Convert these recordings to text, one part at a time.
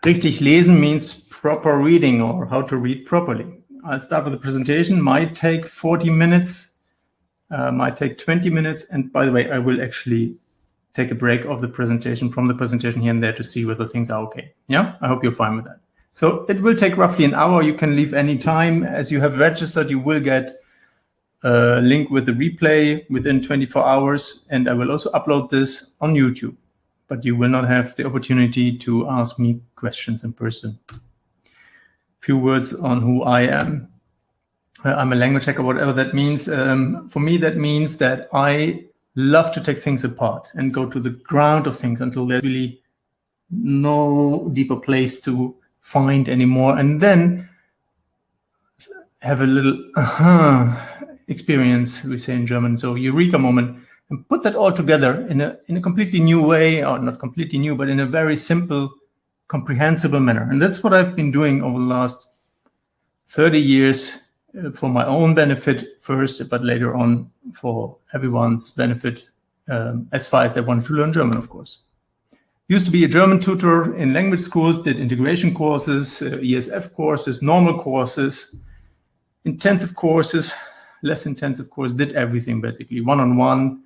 Richtig lesen means proper reading or how to read properly. I'll start with the presentation. Might take 40 minutes, might take 20 minutes. And by the way, I will actually take a break of the presentation from the presentation here and there to see whether things are okay. Yeah, I hope you're fine with that. So it will take roughly an hour. You can leave any time. As you have registered, you will get a link with the replay within 24 hours. And I will also upload this on YouTube. But you will not have the opportunity to ask me questions in person. A few words on who I am. I'm a language hacker, whatever that means. For me, that means that I love to take things apart and go to the ground of things until there's really no deeper place to find anymore. And then have a little experience, we say in German, so eureka moment, and put that all together in a completely new way, or not completely new, but in a very simple, comprehensible manner. And that's what I've been doing over the last 30 years for my own benefit first, but later on for everyone's benefit, as far as they wanted to learn German, of course. Used to be a German tutor in language schools, did integration courses, ESF courses, normal courses, intensive courses, less intensive course, did everything basically, one-on-one.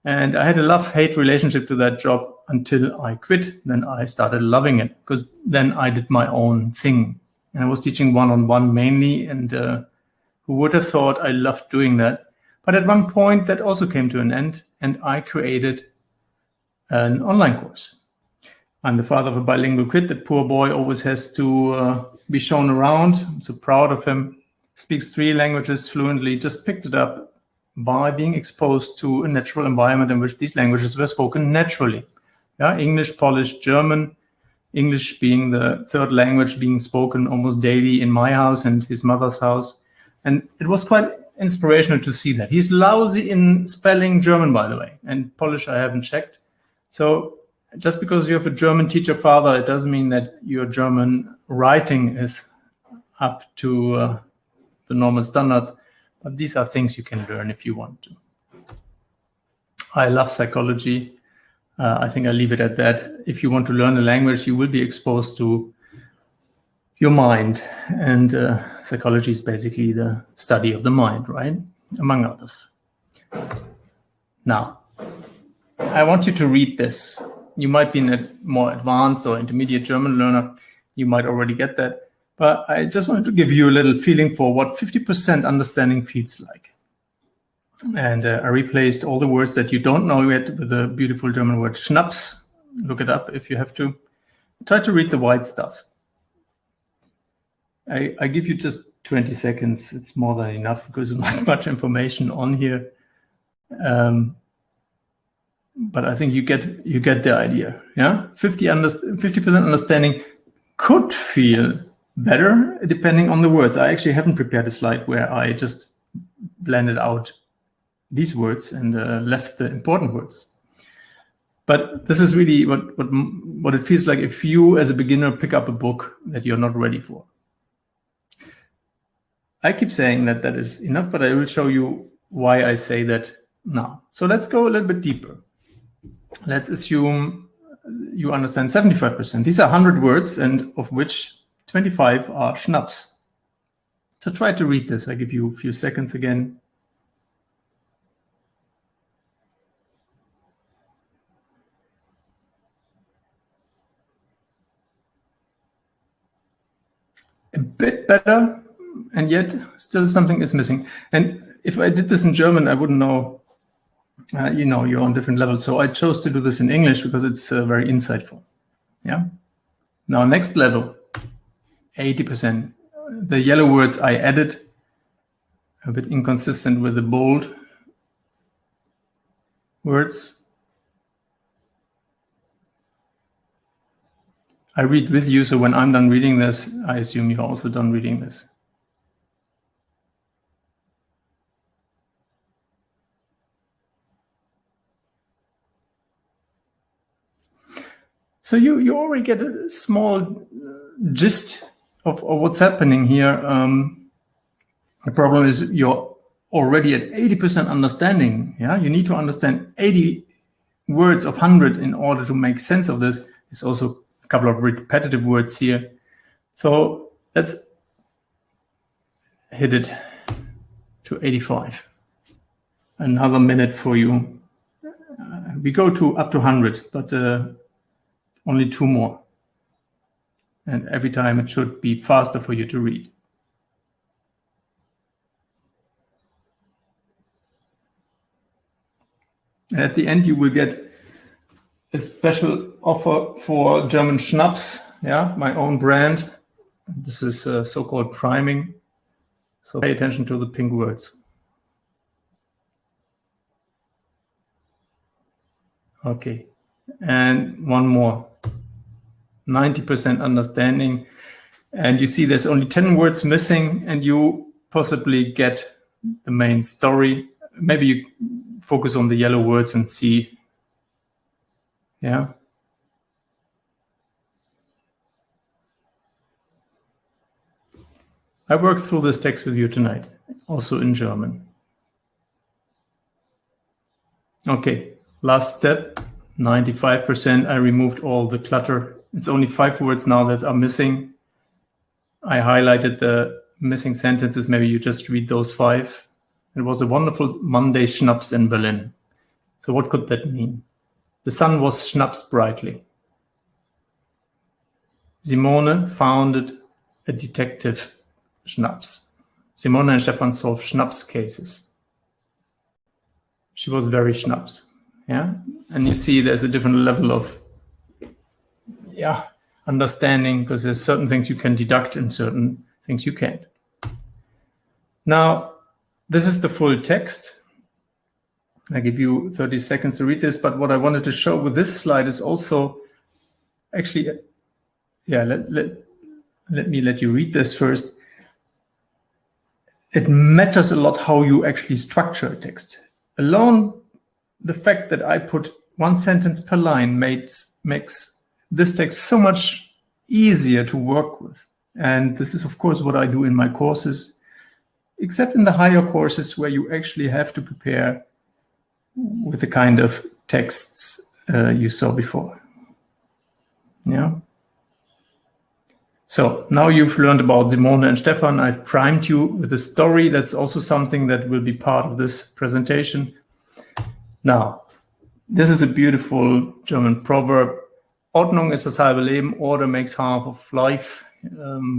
And I had a love-hate relationship to that job until I quit. Then I started loving it because then I did my own thing. And I was teaching one-on-one mainly. And who would have thought I loved doing that? But at one point that also came to an end and I created an online course. I'm the father of a bilingual kid. That poor boy always has to be shown around. I'm so proud of him. Speaks 3 languages fluently, just picked it up by being exposed to a natural environment in which these languages were spoken naturally. Yeah, English, Polish, German, English being the third language being spoken almost daily in my house and his mother's house. And it was quite inspirational to see that. He's lousy in spelling German, by the way, and Polish I haven't checked. So just because you have a German teacher father, it doesn't mean that your German writing is up to the normal standards. But these are things you can learn if you want to. I love psychology. I think I'll leave it at that. If you want to learn a language, you will be exposed to your mind. And psychology is basically the study of the mind, right? Among others. Now, I want you to read this. You might be a more advanced or intermediate German learner. You might already get that. But I just wanted to give you a little feeling for what 50% understanding feels like. And I replaced all the words that you don't know yet with the beautiful German word Schnaps. Look it up if you have to. Try to read the white stuff. I give you just 20 seconds. It's more than enough because there's not much information on here. But I think you get the idea. Yeah, 50% understanding could feel better depending on the words. I actually haven't prepared a slide where I just blended out these words and left the important words. But this is really what it feels like if you as a beginner pick up a book that you're not ready for. I keep saying that is enough, but I will show you why I say that now. So let's go a little bit deeper. Let's assume you understand 75%. These are 100 words, and of which 25 are Schnaps. So try to read this. I give you a few seconds again. A bit better, and yet still something is missing. And if I did this in German, I wouldn't know, you're on different levels. So I chose to do this in English because it's very insightful. Yeah. Now, next level. 80%. The yellow words I added, a bit inconsistent with the bold words. I read with you, so when I'm done reading this, I assume you're also done reading this. So you already get a small gist of what's happening here. The problem is you're already at 80% understanding. Yeah, you need to understand 80 words of 100 in order to make sense of this. It's also couple of repetitive words here. So let's hit it to 85. Another minute for you. We go to up to 100, but only 2 more. And every time it should be faster for you to read. And at the end, you will get a special offer for German Schnaps, yeah, my own brand. This is so-called priming. So pay attention to the pink words. Okay, and one more. 90% understanding. And you see there's only 10 words missing, and you possibly get the main story. Maybe you focus on the yellow words and see. Yeah. I worked through this text with you tonight, also in German. Okay, last step, 95%. I removed all the clutter. It's only 5 words now that are missing. I highlighted the missing sentences. Maybe you just read those 5. It was a wonderful Monday Schnaps in Berlin. So what could that mean? The sun was schnaps brightly. Simone founded a detective Schnaps. Simone and Stefan solved Schnaps cases. She was very Schnaps. Yeah, and you see there's a different level of understanding, because there's certain things you can deduct and certain things you can't. Now, this is the full text. I give you 30 seconds to read this, but what I wanted to show with this slide is also actually, let me let you read this first. It matters a lot how you actually structure a text. Alone, the fact that I put 1 sentence per line makes this text so much easier to work with. And this is, of course, what I do in my courses, except in the higher courses where you actually have to prepare with the kind of texts you saw before. Yeah. So now you've learned about Simone and Stefan. I've primed you with a story. That's also something that will be part of this presentation. Now, this is a beautiful German proverb. Ordnung ist das halbe Leben. Order makes half of life.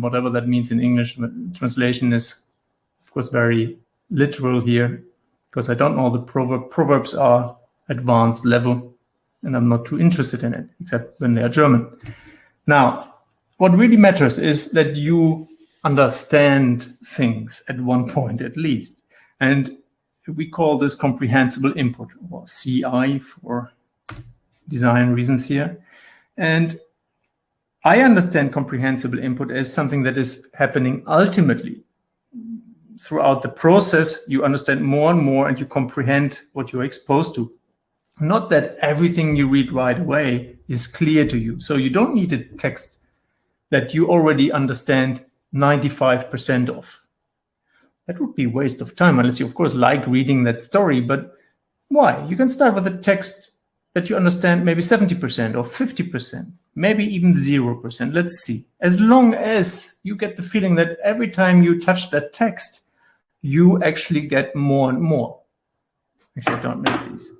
Whatever that means in English. Translation is, of course, very literal here, because I don't know the proverb. Proverbs are advanced level, and I'm not too interested in it, except when they are German. Now, what really matters is that you understand things at one point at least. And we call this comprehensible input, or CI for design reasons here. And I understand comprehensible input as something that is happening ultimately. Throughout the process, you understand more and more, and you comprehend what you're exposed to. Not that everything you read right away is clear to you. So you don't need a text that you already understand 95% of. That would be a waste of time, unless you, of course, like reading that story. But why? You can start with a text that you understand maybe 70% or 50%, maybe even 0%. Let's see. As long as you get the feeling that every time you touch that text, you actually get more and more. Actually, I don't make these.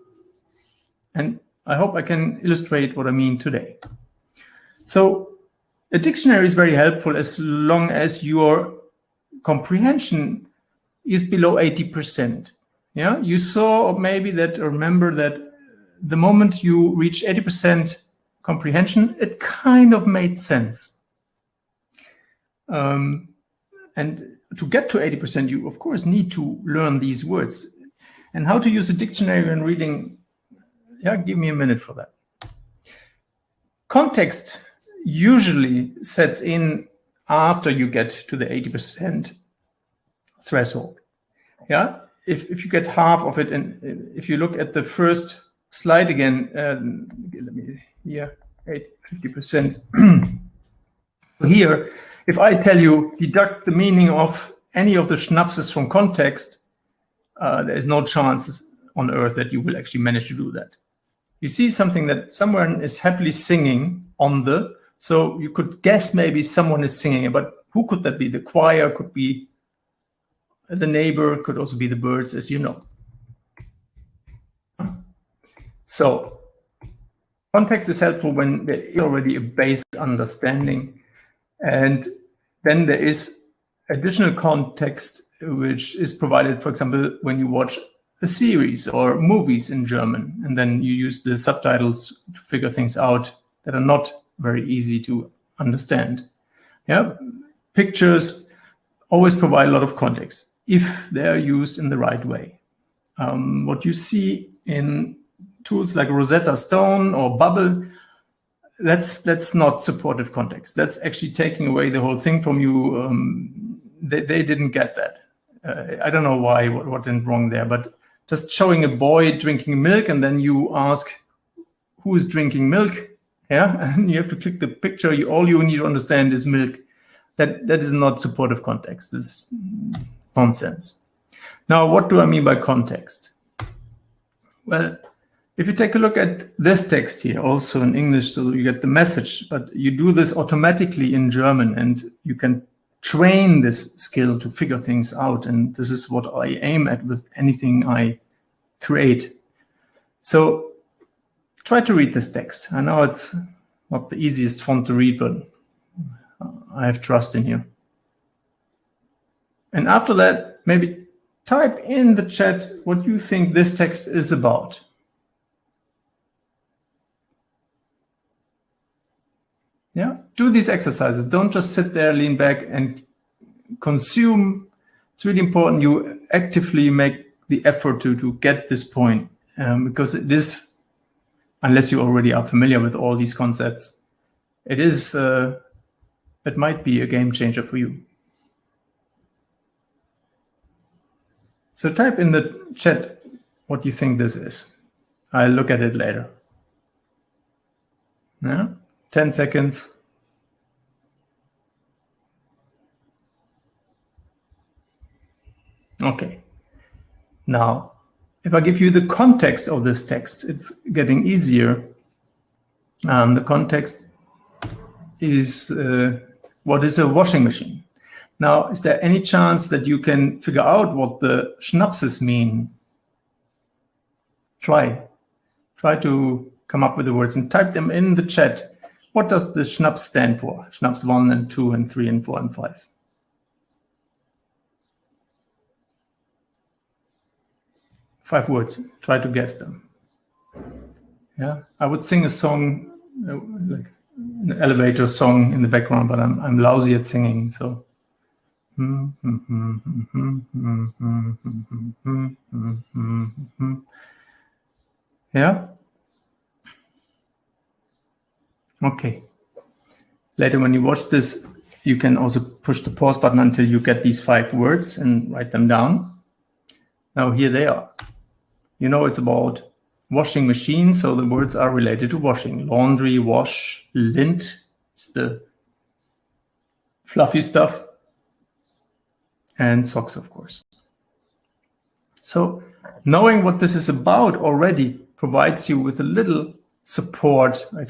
And I hope I can illustrate what I mean today. So a dictionary is very helpful as long as your comprehension is below 80%. Yeah, you saw maybe that, or remember that the moment you reach 80% comprehension, it kind of made sense. And to get to 80%, you of course need to learn these words. And how to use a dictionary when reading, give me a minute for that. Context usually sets in after you get to the 80% threshold. Yeah, if you get half of it, and if you look at the first slide again, let me here 50%. Here, if I tell you deduct the meaning of any of the schnapses from context, there is no chance on earth that you will actually manage to do that. You see something that someone is happily singing on the So you could guess maybe someone is singing, but who could that be? The choir could be the neighbor, could also be the birds, as you know. So context is helpful when there is already a base understanding, and then there is additional context which is provided, for example, when you watch a series or movies in German, and then you use the subtitles to figure things out that are not very easy to understand. Yeah, pictures always provide a lot of context if they're used in the right way. What you see in tools like Rosetta Stone or Bubble, that's not supportive context. That's actually taking away the whole thing from you. They didn't get that. I don't know why, what went wrong there, but just showing a boy drinking milk and then you ask who is drinking milk, yeah, and you have to click the picture. All you need to understand is milk. That is not supportive context. It's nonsense. Now, what do I mean by context? Well, if you take a look at this text here, also in English, so you get the message, but you do this automatically in German, and you can train this skill to figure things out. And this is what I aim at with anything I create. So try to read this text. I know it's not the easiest font to read, but I have trust in you. And after that, maybe type in the chat what you think this text is about. Yeah, do these exercises. Don't just sit there, lean back and consume. It's really important you actively make the effort to get this point, because it is, unless you already are familiar with all these concepts, it is, it might be a game changer for you. So type in the chat what you think this is. I'll look at it later. Yeah? 10 seconds. Okay. Now, if I give you the context of this text, it's getting easier. The context is what is a washing machine? Now, is there any chance that you can figure out what the schnapses mean? Try to come up with the words and type them in the chat. What does the Schnaps stand for? Schnaps 1 and 2 and 3 and 4 and 5. Five words. Try to guess them. Yeah, I would sing a song, like an elevator song in the background, but I'm lousy at singing. So. Yeah. Okay. Later, when you watch this, you can also push the pause button until you get these 5 words and write them down. Now, here they are. You know it's about washing machine, so the words are related to washing. Laundry, wash, lint is the fluffy stuff, and socks, of course. So knowing what this is about already provides you with a little support,